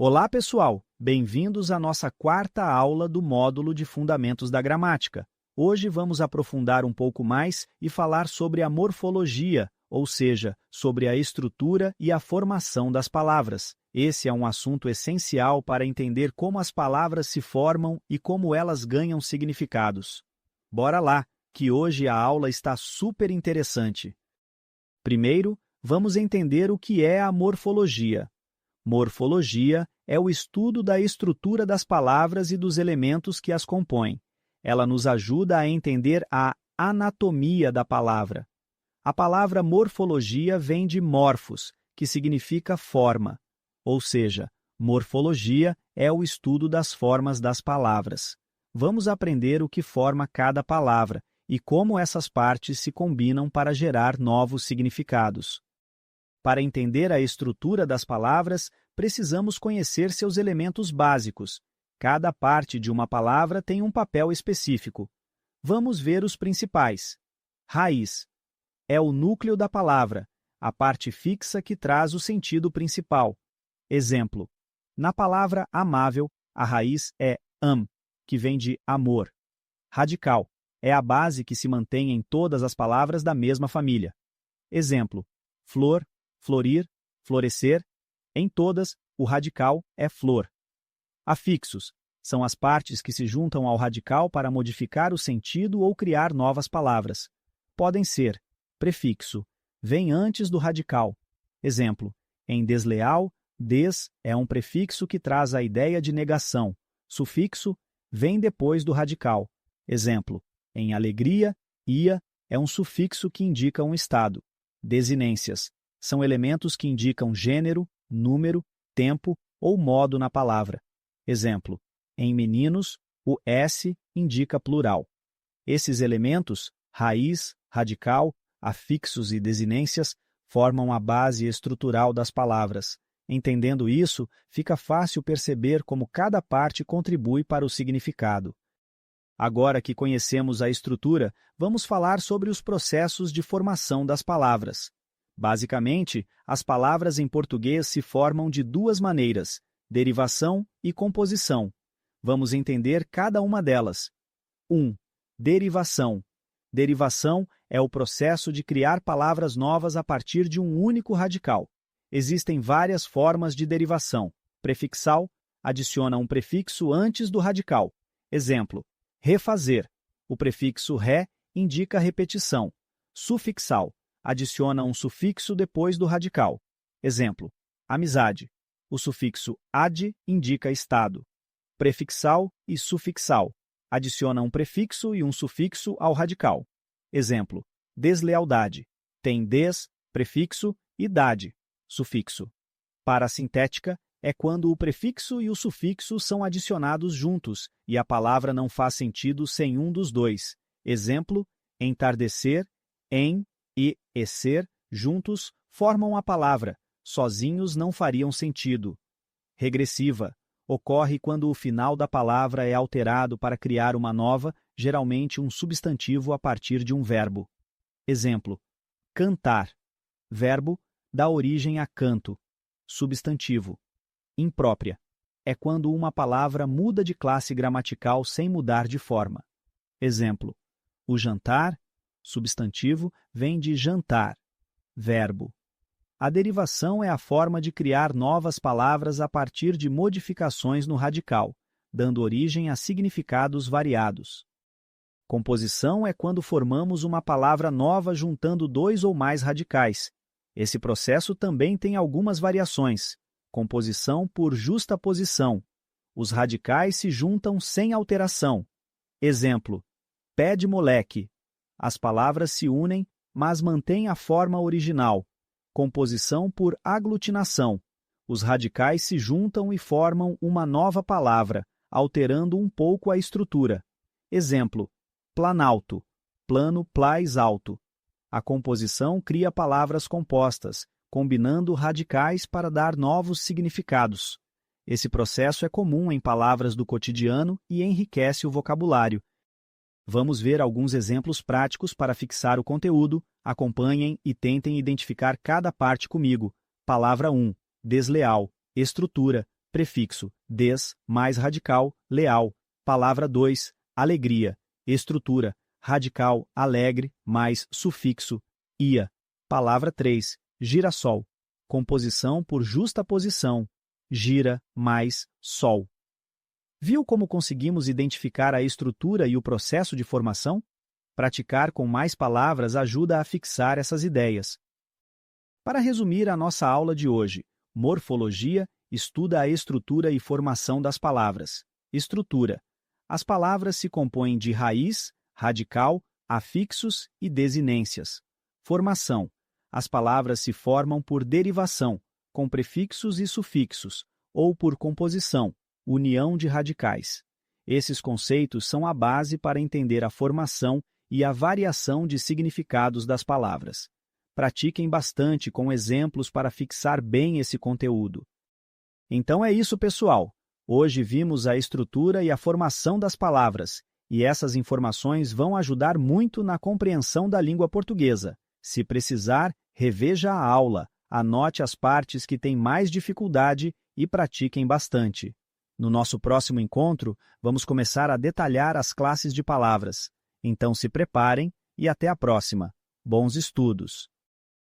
Olá, pessoal! Bem-vindos à nossa quarta aula do módulo de Fundamentos da Gramática. Hoje vamos aprofundar um pouco mais e falar sobre a morfologia, ou seja, sobre a estrutura e a formação das palavras. Esse é um assunto essencial para entender como as palavras se formam e como elas ganham significados. Bora lá, que hoje a aula está super interessante. Primeiro, vamos entender o que é a morfologia. Morfologia é o estudo da estrutura das palavras e dos elementos que as compõem. Ela nos ajuda a entender a anatomia da palavra. A palavra morfologia vem de morfos, que significa forma. Ou seja, morfologia é o estudo das formas das palavras. Vamos aprender o que forma cada palavra e como essas partes se combinam para gerar novos significados. Para entender a estrutura das palavras, precisamos conhecer seus elementos básicos. Cada parte de uma palavra tem um papel específico. Vamos ver os principais. Raiz é o núcleo da palavra, a parte fixa que traz o sentido principal. Exemplo: na palavra amável, a raiz é am, que vem de amor. Radical é a base que se mantém em todas as palavras da mesma família. Exemplo: flor, florir, florescer. Em todas, o radical é flor. Afixos são as partes que se juntam ao radical para modificar o sentido ou criar novas palavras. Podem ser: prefixo, vem antes do radical. Exemplo: em desleal, des é um prefixo que traz a ideia de negação. Sufixo, vem depois do radical. Exemplo: em alegria, ia é um sufixo que indica um estado. Desinências são elementos que indicam gênero, número, tempo ou modo na palavra. Exemplo: em meninos, o S indica plural. Esses elementos, raiz, radical, afixos e desinências, formam a base estrutural das palavras. Entendendo isso, fica fácil perceber como cada parte contribui para o significado. Agora que conhecemos a estrutura, vamos falar sobre os processos de formação das palavras. Basicamente, as palavras em português se formam de duas maneiras: derivação e composição. Vamos entender cada uma delas. 1. Derivação. Derivação é o processo de criar palavras novas a partir de um único radical. Existem várias formas de derivação. Prefixal adiciona um prefixo antes do radical. Exemplo: refazer. O prefixo ré indica repetição. Sufixal adiciona um sufixo depois do radical. Exemplo: amizade. O sufixo ad indica estado. Prefixal e sufixal adiciona um prefixo e um sufixo ao radical. Exemplo: deslealdade. Tem des, prefixo, e dade, sufixo. Parasintética é quando o prefixo e o sufixo são adicionados juntos e a palavra não faz sentido sem um dos dois. Exemplo: entardecer, em e ser juntos formam a palavra, sozinhos não fariam sentido. Regressiva ocorre quando o final da palavra é alterado para criar uma nova, geralmente um substantivo a partir de um verbo. Exemplo: cantar. Verbo dá origem a canto. Substantivo. Imprópria é quando uma palavra muda de classe gramatical sem mudar de forma. Exemplo: o jantar, substantivo, vem de jantar. Verbo. A derivação é a forma de criar novas palavras a partir de modificações no radical, dando origem a significados variados. Composição é quando formamos uma palavra nova juntando dois ou mais radicais. Esse processo também tem algumas variações. Composição por justaposição. Os radicais se juntam sem alteração. Exemplo: pé de moleque. As palavras se unem, mas mantêm a forma original. Composição por aglutinação. Os radicais se juntam e formam uma nova palavra, alterando um pouco a estrutura. Exemplo: planalto. Plano, plais, alto. A composição cria palavras compostas, combinando radicais para dar novos significados. Esse processo é comum em palavras do cotidiano e enriquece o vocabulário. Vamos ver alguns exemplos práticos para fixar o conteúdo. Acompanhem e tentem identificar cada parte comigo. Palavra 1. Desleal. Estrutura. prefixo des, mais radical, leal. Palavra 2, alegria. Estrutura, radical, alegre, mais sufixo, ia. Palavra 3, girassol. Composição por justaposição, gira, mais sol. Viu como conseguimos identificar a estrutura e o processo de formação? Praticar com mais palavras ajuda a fixar essas ideias. Para resumir a nossa aula de hoje, morfologia estuda a estrutura e formação das palavras. Estrutura. As palavras se compõem de raiz, radical, afixos e desinências. Formação. As palavras se formam por derivação, com prefixos e sufixos, ou por composição, união de radicais. Esses conceitos são a base para entender a formação e a variação de significados das palavras. Pratiquem bastante com exemplos para fixar bem esse conteúdo. Então é isso, pessoal. Hoje vimos a estrutura e a formação das palavras, e essas informações vão ajudar muito na compreensão da língua portuguesa. Se precisar, reveja a aula, anote as partes que têm mais dificuldade e pratiquem bastante. No nosso próximo encontro, vamos começar a detalhar as classes de palavras. Então se preparem e até a próxima. Bons estudos!